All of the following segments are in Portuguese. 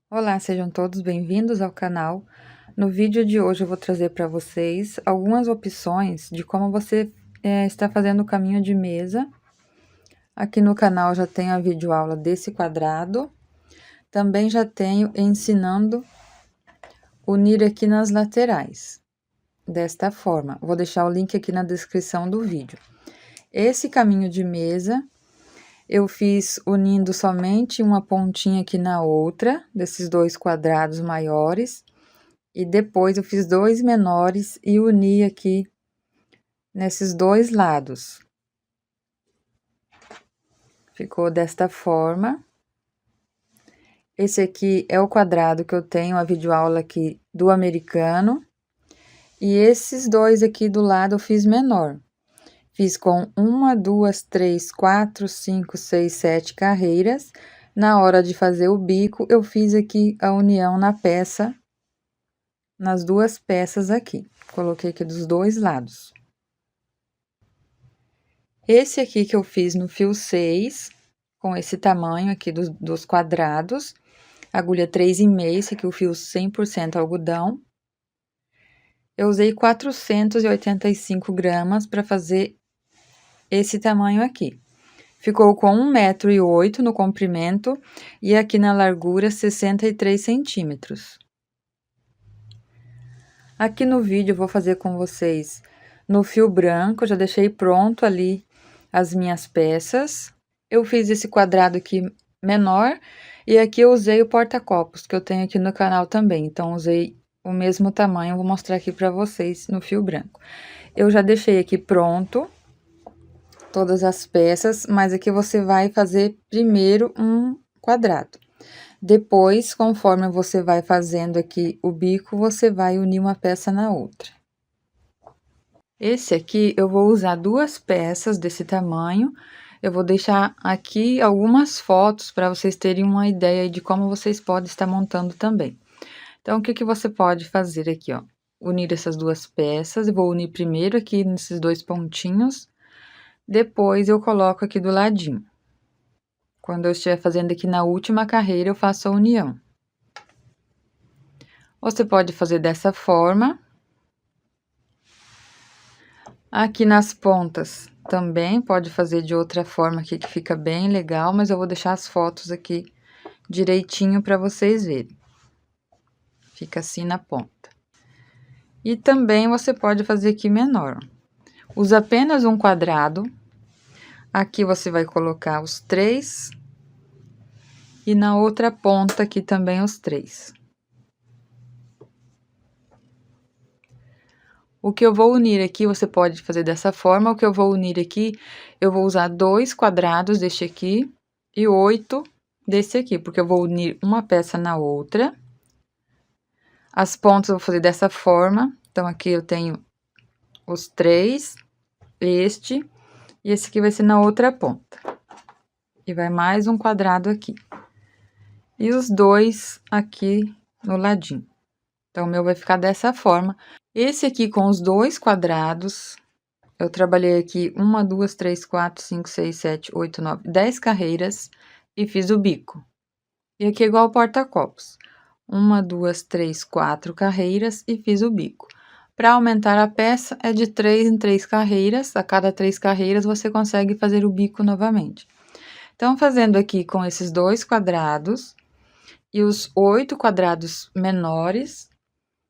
Olá, sejam todos bem-vindos ao canal. No vídeo de hoje eu vou trazer para vocês algumas opções de como você está fazendo o caminho de mesa. Aqui no canal já tenho a videoaula desse quadrado. Também já tenho ensinando unir aqui nas laterais, desta forma. Vou deixar o link aqui na descrição do vídeo. Esse caminho de mesa eu fiz unindo somente uma pontinha aqui na outra, desses dois quadrados maiores. E depois eu fiz dois menores e uni aqui nesses dois lados. Ficou desta forma. Esse aqui é o quadrado que eu tenho a videoaula aqui do americano. E esses dois aqui do lado eu fiz menor. Fiz com 1, 2, 3, 4, 5, 6, 7 carreiras. Na hora de fazer o bico, eu fiz aqui a união na peça, nas duas peças aqui. Coloquei aqui dos dois lados. Esse aqui que eu fiz no fio 6, com esse tamanho aqui dos quadrados, agulha 3,5, esse aqui é o fio 100% algodão. Eu usei 485 gramas para fazer esse tamanho aqui. Ficou com 1,08 m no comprimento e aqui na largura 63 centímetros. Aqui no vídeo eu vou fazer com vocês no fio branco, eu já deixei pronto ali as minhas peças. Eu fiz esse quadrado aqui menor e aqui eu usei o porta-copos que eu tenho aqui no canal também. Então, usei o mesmo tamanho, vou mostrar aqui para vocês no fio branco. Eu já deixei aqui pronto todas as peças, mas aqui você vai fazer primeiro um quadrado. Depois, conforme você vai fazendo aqui o bico, você vai unir uma peça na outra. Esse aqui, eu vou usar duas peças desse tamanho. Eu vou deixar aqui algumas fotos para vocês terem uma ideia de como vocês podem estar montando também. Então, o que que você pode fazer aqui, ó? Unir essas duas peças. Eu vou unir primeiro aqui nesses dois pontinhos. Depois, eu coloco aqui do ladinho. Quando eu estiver fazendo aqui na última carreira, eu faço a união. Você pode fazer dessa forma. Aqui nas pontas também pode fazer de outra forma aqui que fica bem legal, mas eu vou deixar as fotos aqui direitinho para vocês verem. Fica assim na ponta. E também você pode fazer aqui menor. Usa apenas um quadrado. Aqui você vai colocar os 3. E na outra ponta aqui também os 3. O que eu vou unir aqui, você pode fazer dessa forma. O que eu vou unir aqui, eu vou usar 2 quadrados deste aqui e 8 desse aqui, porque eu vou unir uma peça na outra. As pontas eu vou fazer dessa forma. Então, aqui eu tenho os 3, este, e esse aqui vai ser na outra ponta. E vai mais um quadrado aqui. E os 2 aqui no ladinho. Então, o meu vai ficar dessa forma. Esse aqui com os 2 quadrados, eu trabalhei aqui 1, 2, 3, 4, 5, 6, 7, 8, 9, 10 carreiras e fiz o bico. E aqui é igual o porta-copos. 1, 2, 3, 4 carreiras e fiz o bico. Para aumentar a peça, é de 3 em 3 carreiras. A cada 3 carreiras, você consegue fazer o bico novamente. Então, fazendo aqui com esses 2 quadrados e os 8 quadrados menores,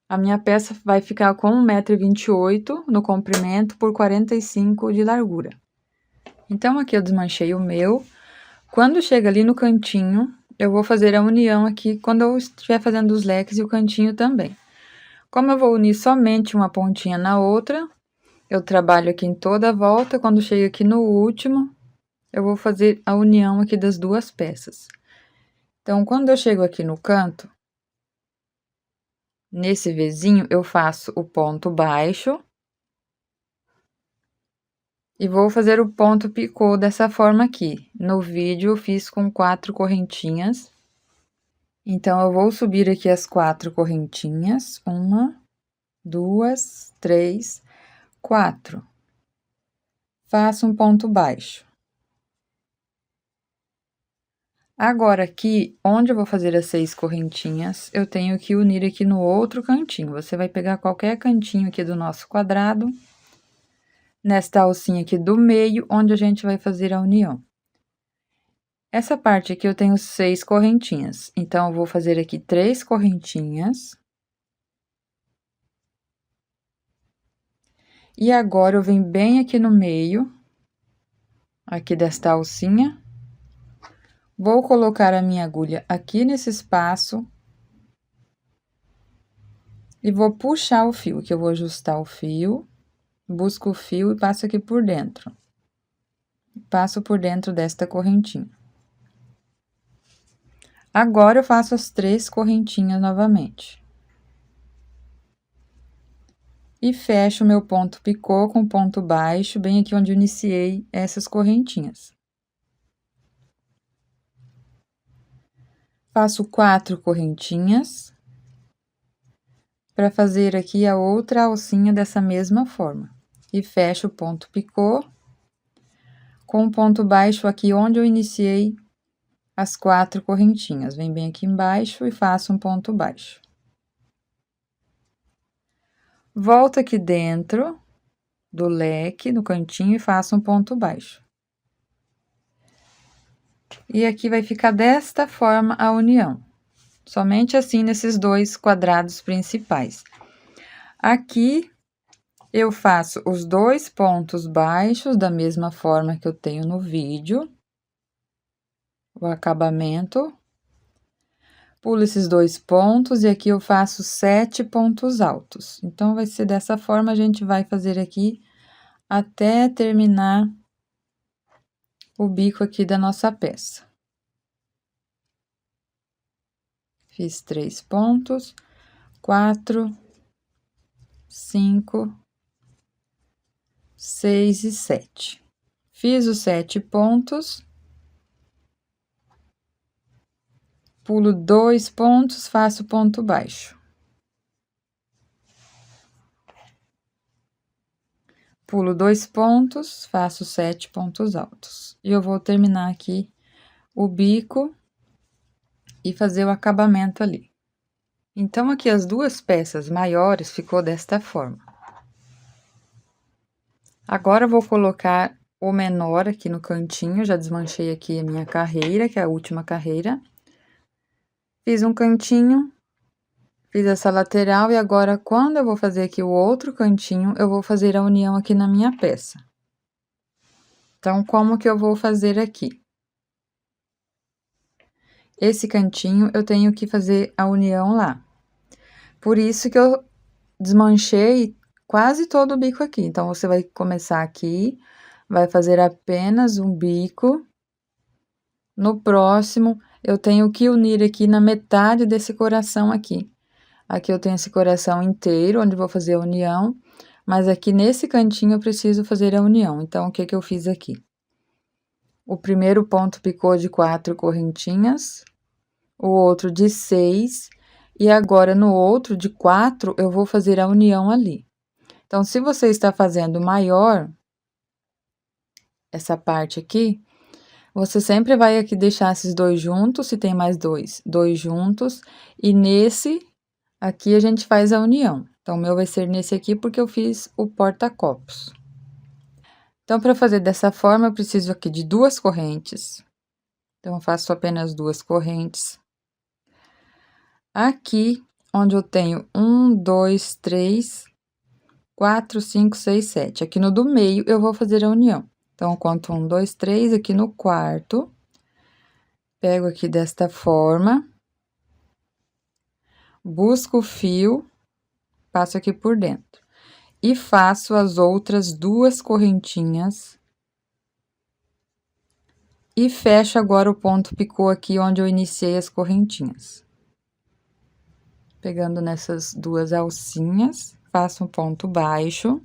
a minha peça vai ficar com 1,28 m no comprimento por 45 de largura. Então, aqui eu desmanchei o meu. Quando chega ali no cantinho, eu vou fazer a união aqui quando eu estiver fazendo os leques e o cantinho também. Como eu vou unir somente uma pontinha na outra, eu trabalho aqui em toda a volta. Quando chego aqui no último, eu vou fazer a união aqui das duas peças. Então, quando eu chego aqui no canto, nesse Vzinho, eu faço o ponto baixo. E vou fazer o ponto picô dessa forma aqui. No vídeo, eu fiz com 4 correntinhas. Então, eu vou subir aqui as 4 correntinhas. 1, 2, 3, 4. Faço um ponto baixo. Agora, aqui, onde eu vou fazer as 6 correntinhas, eu tenho que unir aqui no outro cantinho. Você vai pegar qualquer cantinho aqui do nosso quadrado, nesta alcinha aqui do meio, onde a gente vai fazer a união. Essa parte aqui eu tenho 6 correntinhas, então eu vou fazer aqui 3 correntinhas. E agora eu venho bem aqui no meio, aqui desta alcinha. Vou colocar a minha agulha aqui nesse espaço. E vou puxar o fio, que eu vou ajustar o fio, busco o fio e passo aqui por dentro. Passo por dentro desta correntinha. Agora, eu faço as 3 correntinhas novamente. E fecho o meu ponto picô com ponto baixo, bem aqui onde eu iniciei essas correntinhas. Faço 4 correntinhas. Para fazer aqui a outra alcinha dessa mesma forma. E fecho o ponto picô com o ponto baixo aqui onde eu iniciei as 4 correntinhas. Vem bem aqui embaixo e faço um ponto baixo. Volto aqui dentro do leque, no cantinho, e faço um ponto baixo. E aqui vai ficar desta forma a união. Somente assim nesses 2 quadrados principais. Aqui, eu faço os 2 pontos baixos da mesma forma que eu tenho no vídeo. O acabamento. Pulo esses 2 pontos e aqui eu faço 7 pontos altos. Então, vai ser dessa forma, a gente vai fazer aqui até terminar o bico aqui da nossa peça. Fiz 3 pontos, 4, 5, 6 e 7. Fiz os 7 pontos. Pulo 2 pontos, faço ponto baixo. Pulo 2 pontos, faço 7 pontos altos. E eu vou terminar aqui o bico e fazer o acabamento ali. Então, aqui as 2 peças maiores ficou desta forma. Agora, eu vou colocar o menor aqui no cantinho, já desmanchei aqui a minha carreira, que é a última carreira. Fiz um cantinho, fiz essa lateral, e agora, quando eu vou fazer aqui o outro cantinho, eu vou fazer a união aqui na minha peça. Então, como que eu vou fazer aqui? Esse cantinho, eu tenho que fazer a união lá. Por isso que eu desmanchei quase todo o bico aqui. Então, você vai começar aqui, vai fazer apenas um bico. No próximo, eu tenho que unir aqui na metade desse coração aqui. Aqui eu tenho esse coração inteiro, onde vou fazer a união, mas aqui nesse cantinho eu preciso fazer a união. Então, o que que eu fiz aqui? O primeiro ponto picô de 4 correntinhas, o outro de 6, e agora no outro de 4 eu vou fazer a união ali. Então, se você está fazendo maior, essa parte aqui, você sempre vai aqui deixar esses 2 juntos, se tem mais 2 juntos, e nesse aqui a gente faz a união. Então, o meu vai ser nesse aqui, porque eu fiz o porta-copos. Então, para fazer dessa forma, eu preciso aqui de 2 correntes. Então, eu faço apenas 2 correntes. Aqui, onde eu tenho 1, 2, 3, 4, 5, 6, 7. Aqui no do meio, eu vou fazer a união. Então, eu conto 1, 2, 3, aqui no quarto. Pego aqui desta forma. Busco o fio, passo aqui por dentro. E faço as outras 2 correntinhas. E fecho agora o ponto picô aqui onde eu iniciei as correntinhas. Pegando nessas 2 alcinhas, faço um ponto baixo.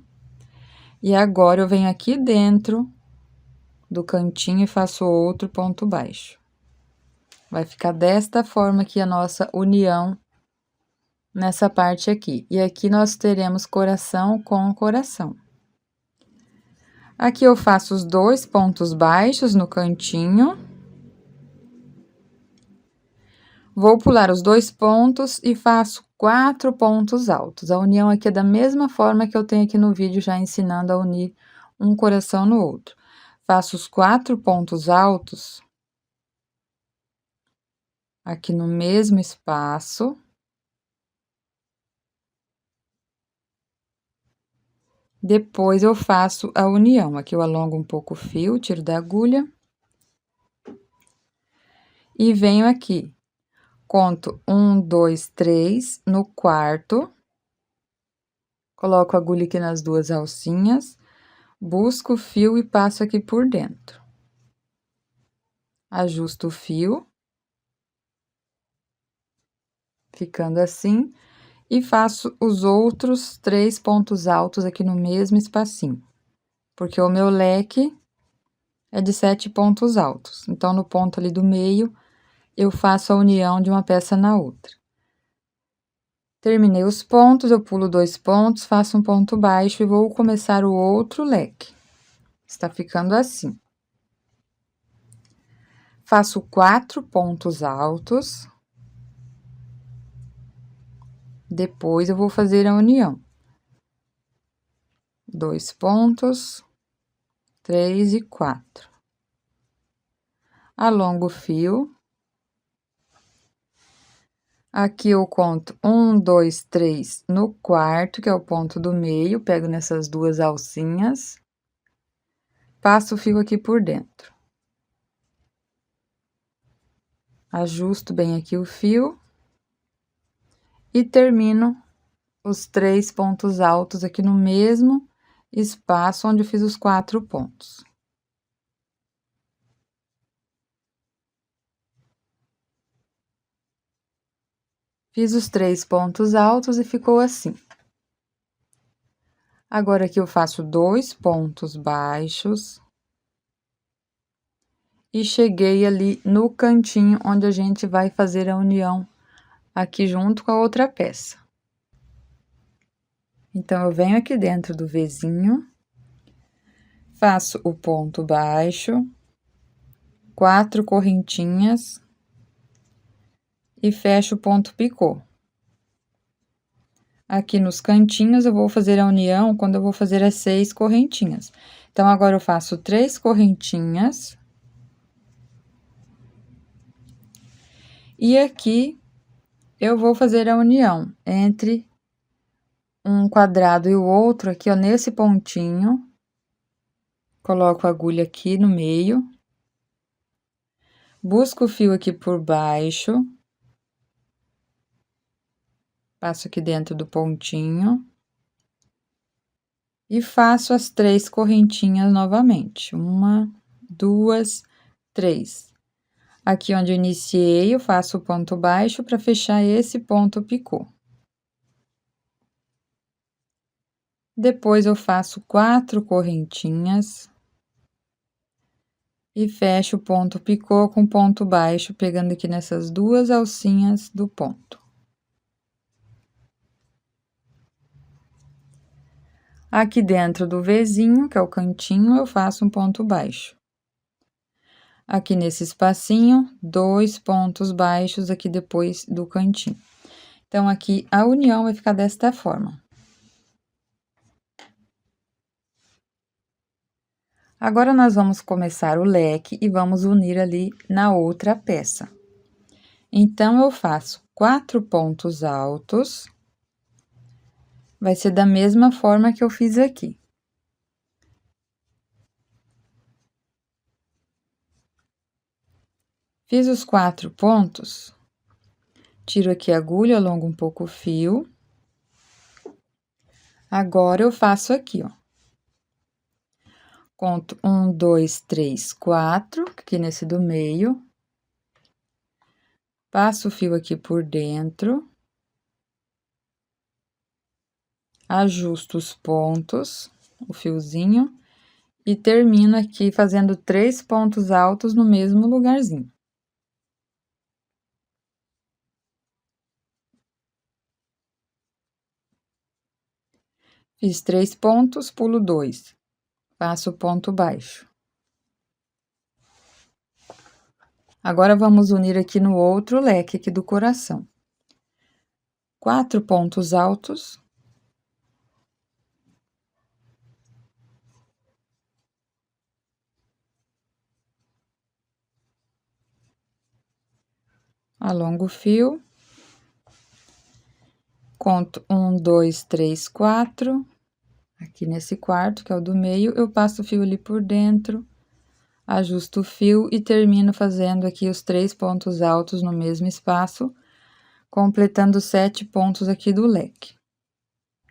E agora, eu venho aqui dentro do cantinho e faço outro ponto baixo. Vai ficar desta forma aqui a nossa união nessa parte aqui. E aqui nós teremos coração com coração. Aqui eu faço os 2 pontos baixos no cantinho. Vou pular os 2 pontos e faço 4 pontos altos. A união aqui é da mesma forma que eu tenho aqui no vídeo já ensinando a unir um coração no outro. Faço os 4 pontos altos aqui no mesmo espaço. Depois eu faço a união. Aqui eu alongo um pouco o fio, tiro da agulha. E venho aqui, conto 1, 2, 3 no quarto. Coloco a agulha aqui nas 2 alcinhas, busco o fio e passo aqui por dentro. Ajusto o fio, ficando assim, e faço os outros 3 pontos altos aqui no mesmo espacinho, porque o meu leque é de 7 pontos altos. Então, no ponto ali do meio, eu faço a união de uma peça na outra. Terminei os pontos, eu pulo 2 pontos, faço um ponto baixo e vou começar o outro leque. Está ficando assim. Faço 4 pontos altos. Depois, eu vou fazer a união. 2 pontos, 3 e 4. Alongo o fio. Aqui eu conto 1, 2, 3 no quarto, que é o ponto do meio, pego nessas 2 alcinhas. Passo o fio aqui por dentro. Ajusto bem aqui o fio. E termino os 3 pontos altos aqui no mesmo espaço onde eu fiz os 4 pontos. Fiz os 3 pontos altos e ficou assim. Agora, aqui eu faço 2 pontos baixos. E cheguei ali no cantinho onde a gente vai fazer a união aqui junto com a outra peça. Então, eu venho aqui dentro do Vzinho, faço o ponto baixo, 4 correntinhas e fecho o ponto picô. Aqui nos cantinhos, eu vou fazer a união quando eu vou fazer as 6 correntinhas. Então, agora eu faço 3 correntinhas. E aqui, eu vou fazer a união entre um quadrado e o outro, aqui, ó, nesse pontinho. Coloco a agulha aqui no meio. Busco o fio aqui por baixo. Passo aqui dentro do pontinho. E faço as 3 correntinhas novamente. 1, 2, 3. Aqui onde eu iniciei, eu faço o ponto baixo para fechar esse ponto picô. Depois, eu faço 4 correntinhas. E fecho o ponto picô com ponto baixo, pegando aqui nessas 2 alcinhas do ponto. Aqui dentro do Vzinho, que é o cantinho, eu faço um ponto baixo. Aqui nesse espacinho, 2 pontos baixos aqui depois do cantinho. Então, aqui a união vai ficar desta forma. Agora, nós vamos começar o leque e vamos unir ali na outra peça. Então, eu faço 4 pontos altos. Vai ser da mesma forma que eu fiz aqui. Fiz os 4 pontos, tiro aqui a agulha, alongo um pouco o fio. Agora, eu faço aqui, ó. Conto 1, 2, 3, 4, aqui nesse do meio. Passo o fio aqui por dentro. Ajusto os pontos, o fiozinho, e termino aqui fazendo 3 pontos altos no mesmo lugarzinho. Fiz 3 pontos, pulo 2, faço ponto baixo. Agora, vamos unir aqui no outro leque aqui do coração. 4 pontos altos. Alongo o fio. Conto 1, 2, 3, 4. Aqui nesse quarto, que é o do meio, eu passo o fio ali por dentro, ajusto o fio e termino fazendo aqui os 3 pontos altos no mesmo espaço, completando 7 pontos aqui do leque.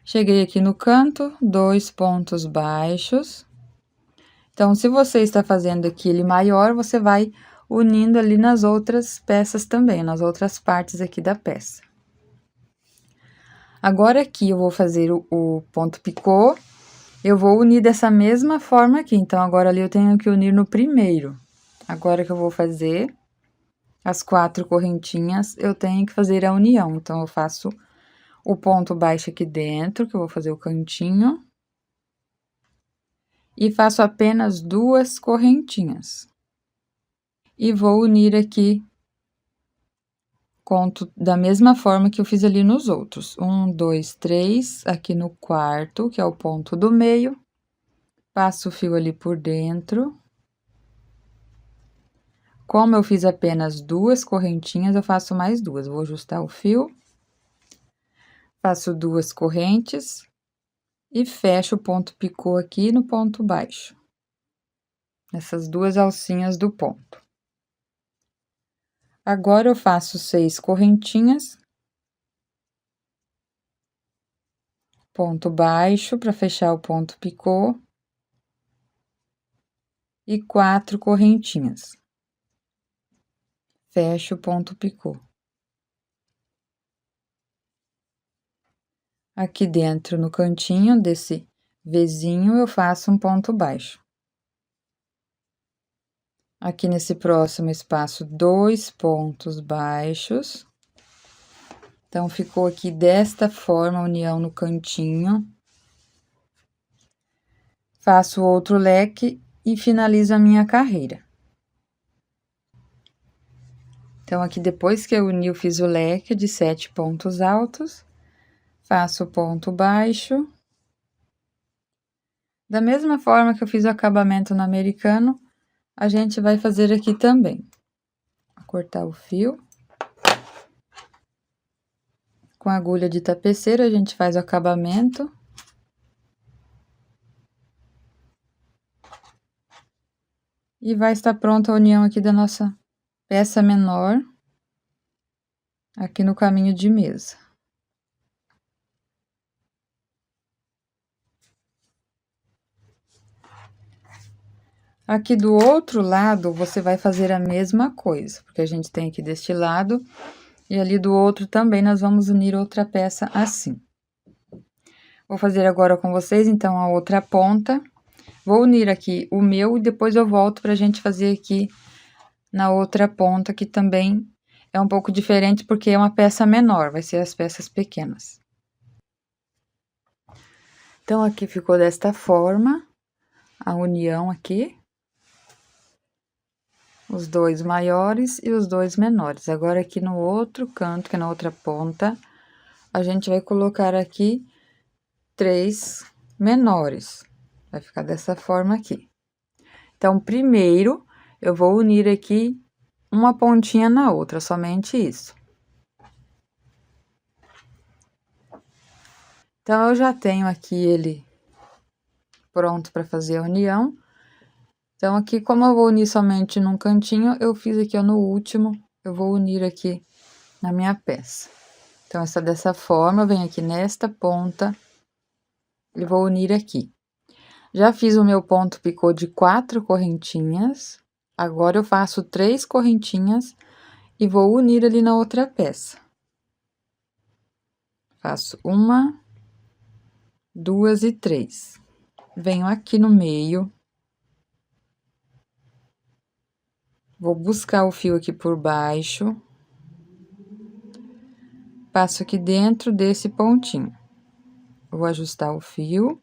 Cheguei aqui no canto, 2 pontos baixos. Então, se você está fazendo aqui ele maior, você vai unindo ali nas outras peças também, nas outras partes aqui da peça. Agora, aqui, eu vou fazer o ponto picô, eu vou unir dessa mesma forma aqui. Então, agora ali eu tenho que unir no primeiro. Agora que eu vou fazer as 4 correntinhas, eu tenho que fazer a união. Então, eu faço o ponto baixo aqui dentro, que eu vou fazer o cantinho. E faço apenas 2 correntinhas. E vou unir aqui, conto da mesma forma que eu fiz ali nos outros. 1, 2, 3, aqui no quarto, que é o ponto do meio. Passo o fio ali por dentro. Como eu fiz apenas 2 correntinhas, eu faço mais 2. Vou ajustar o fio. Faço 2 correntes. E fecho o ponto picô aqui no ponto baixo. Essas 2 alcinhas do ponto. Agora, eu faço 6 correntinhas. Ponto baixo para fechar o ponto picô. E 4 correntinhas. Fecho o ponto picô. Aqui dentro, no cantinho desse Vzinho, eu faço um ponto baixo. Aqui nesse próximo espaço, 2 pontos baixos. Então, ficou aqui desta forma, a união no cantinho. Faço outro leque e finalizo a minha carreira. Então, aqui depois que eu uni, eu fiz o leque de 7 pontos altos. Faço o ponto baixo. Da mesma forma que eu fiz o acabamento no americano, a gente vai fazer aqui também. Vou cortar o fio. Com a agulha de tapeceiro, a gente faz o acabamento. E vai estar pronta a união aqui da nossa peça menor, aqui no caminho de mesa. Aqui do outro lado, você vai fazer a mesma coisa, porque a gente tem aqui deste lado, e ali do outro também nós vamos unir outra peça assim. Vou fazer agora com vocês, então, a outra ponta. Vou unir aqui o meu e depois eu volto pra gente fazer aqui na outra ponta, que também é um pouco diferente, porque é uma peça menor, vai ser as peças pequenas. Então, aqui ficou desta forma, a união aqui. Os 2 maiores e os 2 menores. Agora, aqui no outro canto, que é na outra ponta, a gente vai colocar aqui 3 menores. Vai ficar dessa forma aqui. Então, primeiro, eu vou unir aqui uma pontinha na outra, somente isso. Então, eu já tenho aqui ele pronto para fazer a união. Então, aqui, como eu vou unir somente num cantinho, eu fiz aqui, ó, no último, eu vou unir aqui na minha peça. Então, essa dessa forma, eu venho aqui nesta ponta e vou unir aqui. Já fiz o meu ponto picô de 4 correntinhas. Agora, eu faço 3 correntinhas e vou unir ali na outra peça. Faço 1, 2 e 3. Venho aqui no meio. Vou buscar o fio aqui por baixo. Passo aqui dentro desse pontinho. Vou ajustar o fio.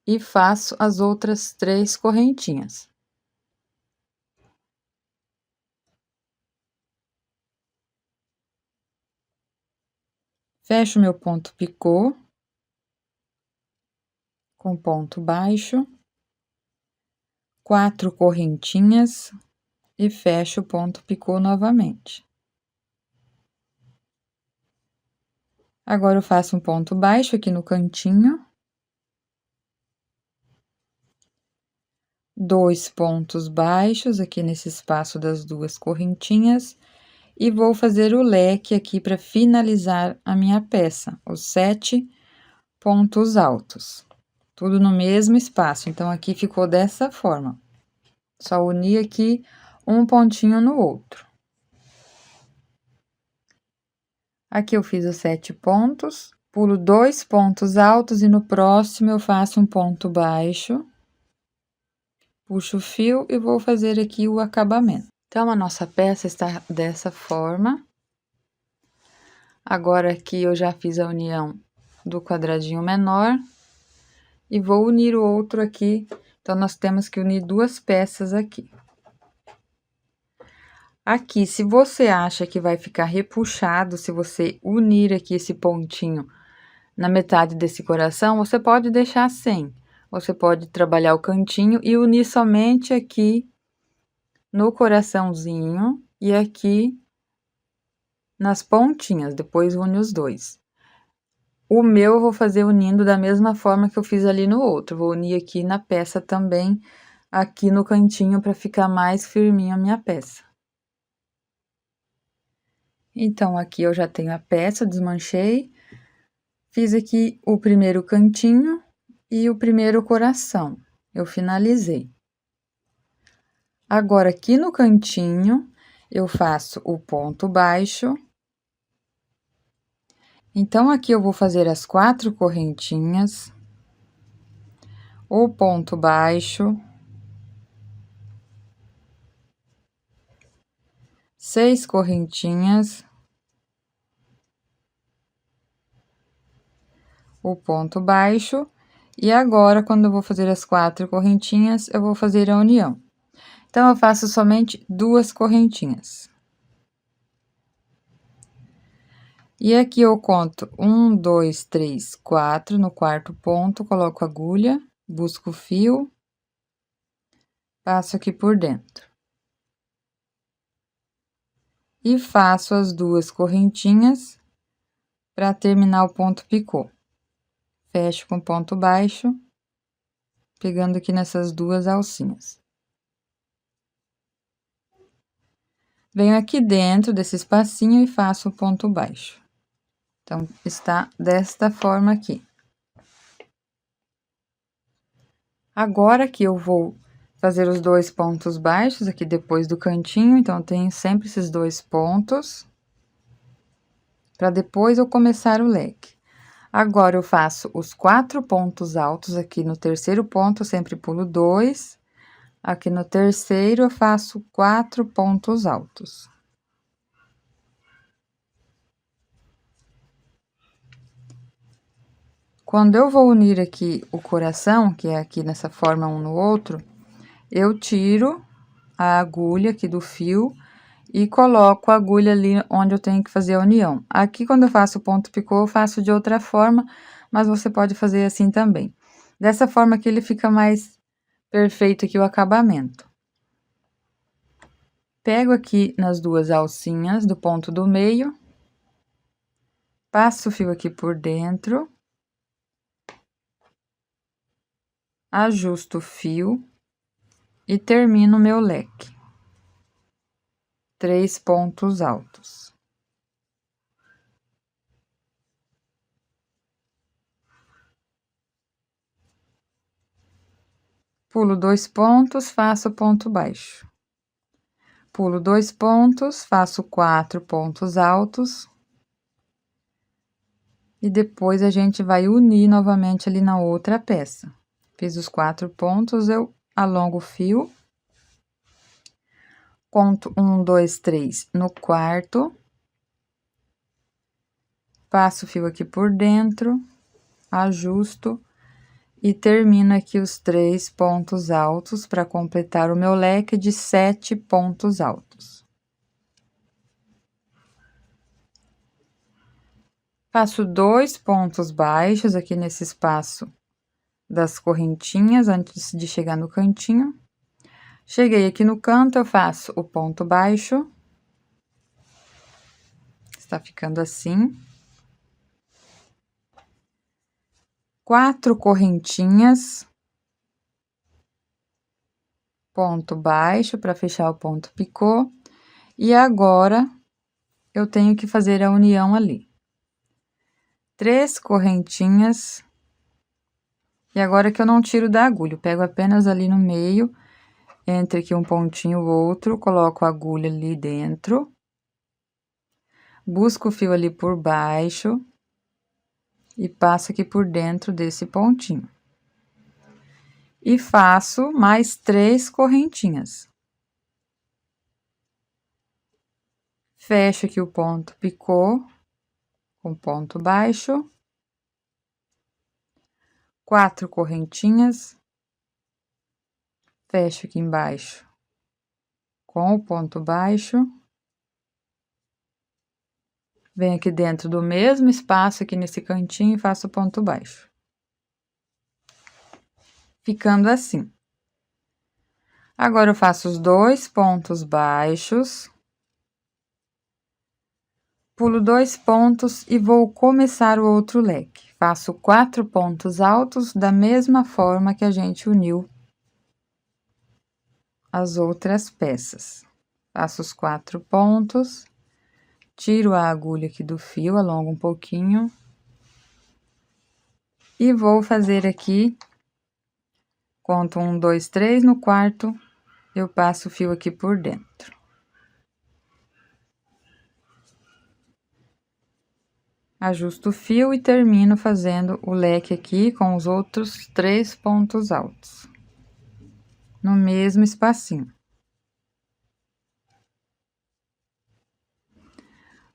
E faço as outras 3 correntinhas. Fecho meu ponto picô com ponto baixo, 4 correntinhas e fecho o ponto picô novamente. Agora eu faço um ponto baixo aqui no cantinho, 2 pontos baixos aqui nesse espaço das 2 correntinhas e vou fazer o leque aqui para finalizar a minha peça, os 7 pontos altos, tudo no mesmo espaço. Então, aqui ficou dessa forma, só unir aqui um pontinho no outro. Aqui eu fiz os 7 pontos, pulo 2 pontos altos e no próximo eu faço um ponto baixo, puxo o fio e vou fazer aqui o acabamento. Então, a nossa peça está dessa forma. Agora, aqui eu já fiz a união do quadradinho menor e vou unir o outro aqui. Então, nós temos que unir 2 peças aqui. Aqui, se você acha que vai ficar repuxado, se você unir aqui esse pontinho na metade desse coração, você pode deixar sem. Você pode trabalhar o cantinho e unir somente aqui no coraçãozinho e aqui nas pontinhas, depois une os dois. O meu eu vou fazer unindo da mesma forma que eu fiz ali no outro, vou unir aqui na peça também, aqui no cantinho, para ficar mais firminho a minha peça. Então, aqui eu já tenho a peça, desmanchei, fiz aqui o primeiro cantinho e o primeiro coração, eu finalizei. Agora, aqui no cantinho, eu faço o ponto baixo. Então, aqui eu vou fazer as 4 correntinhas, o ponto baixo, 6 correntinhas, o ponto baixo, e agora, quando eu vou fazer as 4 correntinhas, eu vou fazer a união. Então, eu faço somente 2 correntinhas. E aqui eu conto 1, 2, 3, 4, no quarto ponto, coloco a agulha, busco o fio, passo aqui por dentro. E faço as 2 correntinhas para terminar o ponto picô. Fecho com ponto baixo, pegando aqui nessas 2 alcinhas. Venho aqui dentro desse espacinho e faço o ponto baixo. Então, está desta forma aqui. Agora que eu vou fazer os 2 pontos baixos aqui depois do cantinho, então, eu tenho sempre esses 2 pontos, para depois eu começar o leque. Agora, eu faço os 4 pontos altos aqui no terceiro ponto, eu sempre pulo 2. Aqui no terceiro, eu faço 4 pontos altos. Quando eu vou unir aqui o coração, que é aqui nessa forma um no outro, eu tiro a agulha aqui do fio e coloco a agulha ali onde eu tenho que fazer a união. Aqui, quando eu faço o ponto picô, eu faço de outra forma, mas você pode fazer assim também. Dessa forma que ele fica mais perfeito aqui o acabamento. Pego aqui nas 2 alcinhas do ponto do meio, passo o fio aqui por dentro, ajusto o fio e termino o meu leque. 3 pontos altos. Pulo 2 pontos, faço ponto baixo. Pulo 2 pontos, faço 4 pontos altos. E depois a gente vai unir novamente ali na outra peça. Fiz os 4 pontos, eu alongo o fio. Conto 1, 2, 3 no quarto. Passo o fio aqui por dentro, ajusto e termino aqui os 3 pontos altos para completar o meu leque de 7 pontos altos. Faço 2 pontos baixos aqui nesse espaço das correntinhas, antes de chegar no cantinho. Cheguei aqui no canto, eu faço o ponto baixo. Está ficando assim. 4 correntinhas. Ponto baixo para fechar o ponto picô. E agora, eu tenho que fazer a união ali. 3 correntinhas. E agora que eu não tiro da agulha, eu pego apenas ali no meio, entre aqui um pontinho e o outro, coloco a agulha ali dentro. Busco o fio ali por baixo. E passo aqui por dentro desse pontinho. E faço mais 3 correntinhas. Fecho aqui o ponto picô, com ponto baixo. 4 correntinhas. Fecho aqui embaixo, com o ponto baixo. Venho aqui dentro do mesmo espaço aqui nesse cantinho e faço ponto baixo. Ficando assim. Agora, eu faço os 2 pontos baixos. Pulo 2 pontos e vou começar o outro leque. Faço 4 pontos altos da mesma forma que a gente uniu as outras peças. Faço os 4 pontos, tiro a agulha aqui do fio, alongo um pouquinho. E vou fazer aqui, conto 1, 2, 3, no quarto, eu passo o fio aqui por dentro. Ajusto o fio e termino fazendo o leque aqui com os outros 3 pontos altos. No mesmo espacinho.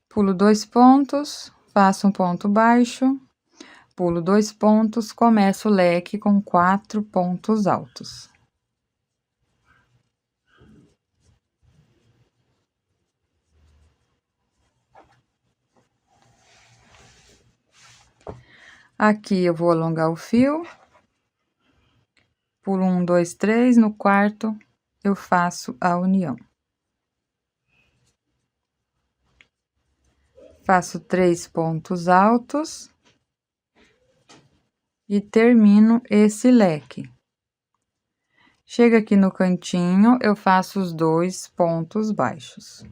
Pulo 2 pontos, faço um ponto baixo, pulo 2 pontos, começo o leque com 4 pontos altos. Aqui eu vou alongar o fio. Pulo 1, 2, 3, no quarto eu faço a união. Faço 3 pontos altos. E termino esse leque. Chega aqui no cantinho, eu faço os 2 pontos baixos.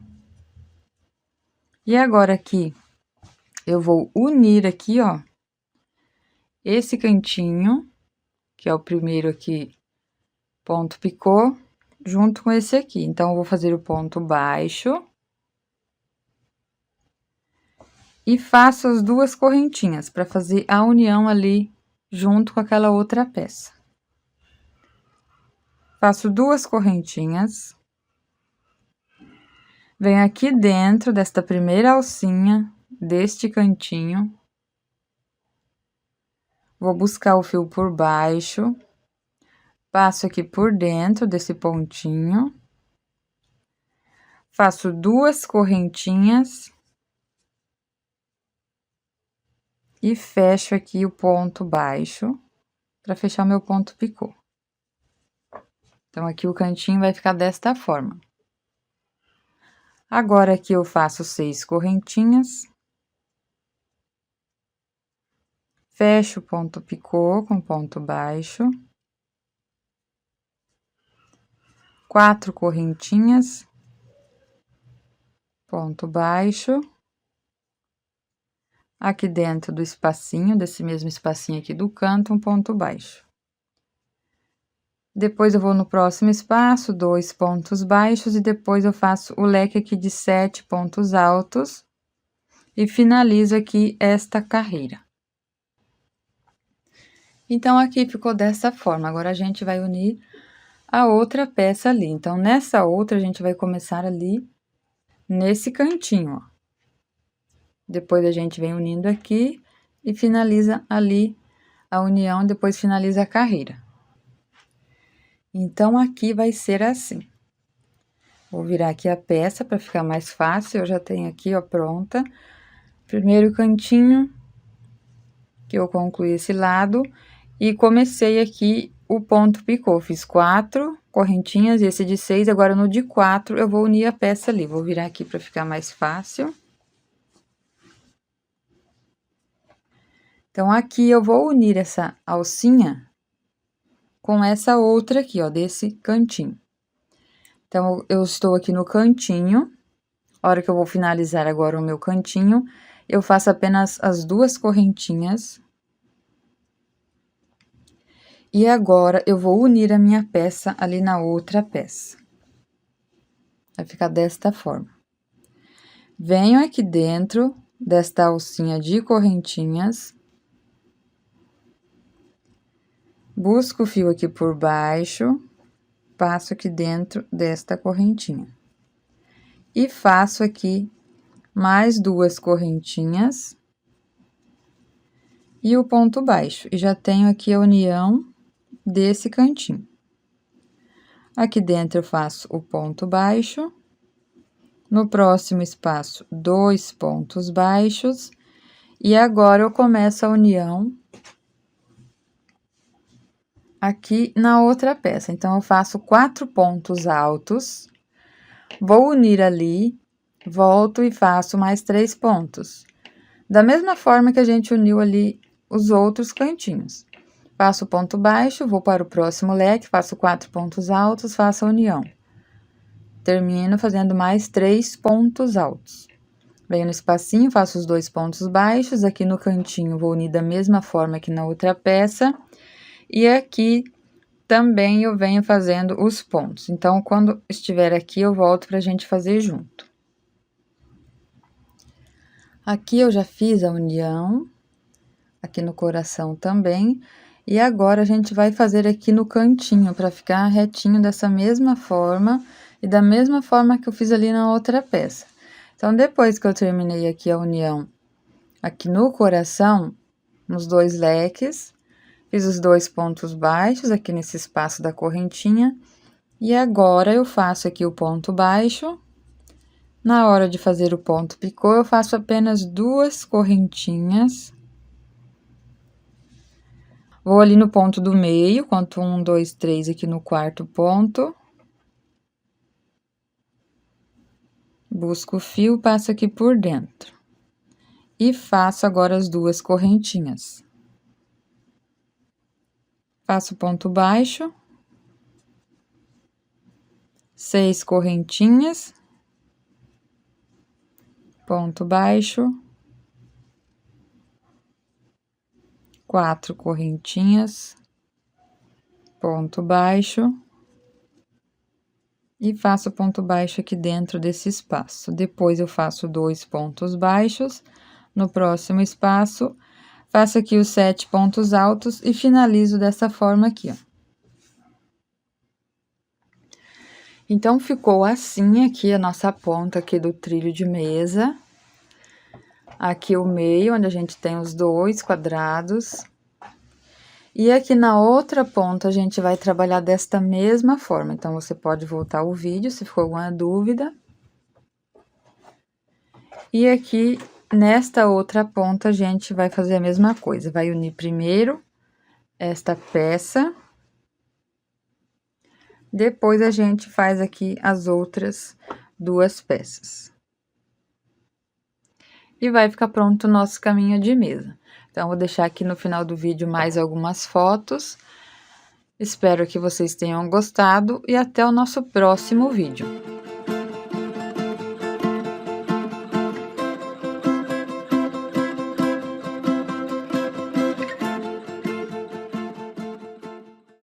E agora aqui, eu vou unir aqui, ó, esse cantinho, que é o primeiro aqui, ponto picô, junto com esse aqui. Então, eu vou fazer o ponto baixo. E faço as 2 correntinhas, para fazer a união ali, junto com aquela outra peça. Faço 2 correntinhas. Venho aqui dentro desta primeira alcinha, deste cantinho. Vou buscar o fio por baixo. Passo aqui por dentro desse pontinho. Faço 2 correntinhas. E fecho aqui o ponto baixo, para fechar meu ponto picô. Então, aqui o cantinho vai ficar desta forma. Agora, aqui eu faço 6 correntinhas. Fecho o ponto picô com ponto baixo. 4 correntinhas. Ponto baixo. Aqui dentro do espacinho, desse mesmo espacinho aqui do canto, um ponto baixo. Depois, eu vou no próximo espaço, 2 pontos baixos, e depois eu faço o leque aqui de 7 pontos altos. E finalizo aqui esta carreira. Então, aqui ficou dessa forma. Agora, a gente vai unir a outra peça ali. Então, nessa outra, a gente vai começar ali, nesse cantinho, ó. Depois, a gente vem unindo aqui e finaliza ali a união, depois finaliza a carreira. Então, aqui vai ser assim. Vou virar aqui a peça para ficar mais fácil, eu já tenho aqui, ó, pronta. Primeiro cantinho, que eu concluí esse lado e comecei aqui o ponto picô. Fiz 4 correntinhas, esse de 6, agora no de 4 eu vou unir a peça ali. Vou virar aqui para ficar mais fácil. Então, aqui eu vou unir essa alcinha com essa outra aqui, ó, desse cantinho. Então, eu estou aqui no cantinho. A hora que eu vou finalizar agora o meu cantinho, eu faço apenas as 2 correntinhas. E agora, eu vou unir a minha peça ali na outra peça. Vai ficar desta forma. Venho aqui dentro desta alcinha de correntinhas. Busco o fio aqui por baixo, passo aqui dentro desta correntinha. E faço aqui mais 2 correntinhas. E o ponto baixo. E já tenho aqui a união desse cantinho. Aqui dentro eu faço o ponto baixo. No próximo espaço, 2 pontos baixos. E agora, eu começo a união aqui na outra peça. Então, eu faço 4 pontos altos, vou unir ali, volto e faço mais 3 pontos. Da mesma forma que a gente uniu ali os outros cantinhos. Faço o ponto baixo, vou para o próximo leque, faço 4 pontos altos, faço a união. Termino fazendo mais 3 pontos altos. Venho no espacinho, faço os 2 pontos baixos, aqui no cantinho vou unir da mesma forma que na outra peça. E aqui também eu venho fazendo os pontos. Então, quando estiver aqui, eu volto pra gente fazer junto. Aqui eu já fiz a união, aqui no coração também. E agora, a gente vai fazer aqui no cantinho, pra ficar retinho dessa mesma forma e da mesma forma que eu fiz ali na outra peça. Então, depois que eu terminei aqui a união, aqui no coração, nos 2 leques, fiz os 2 pontos baixos aqui nesse espaço da correntinha. E agora, eu faço aqui o ponto baixo. Na hora de fazer o ponto picô, eu faço apenas 2 correntinhas. Vou ali no ponto do meio, conto 1, 2, 3 aqui no 4º ponto. Busco o fio, passo aqui por dentro. E faço agora as 2 correntinhas. Faço ponto baixo. 6 correntinhas. Ponto baixo. 4 correntinhas. Ponto baixo. E faço ponto baixo aqui dentro desse espaço. Depois, eu faço 2 pontos baixos. No próximo espaço, faço aqui os 7 pontos altos e finalizo dessa forma aqui, ó. Então, ficou assim aqui a nossa ponta aqui do trilho de mesa. Aqui o meio, onde a gente tem os 2 quadrados. E aqui na outra ponta, a gente vai trabalhar desta mesma forma. Então, você pode voltar o vídeo, se for alguma dúvida. E aqui, nesta outra ponta, a gente vai fazer a mesma coisa. Vai unir primeiro esta peça. Depois, a gente faz aqui as outras 2 peças. E vai ficar pronto o nosso caminho de mesa. Então, vou deixar aqui no final do vídeo mais algumas fotos. Espero que vocês tenham gostado e até o nosso próximo vídeo.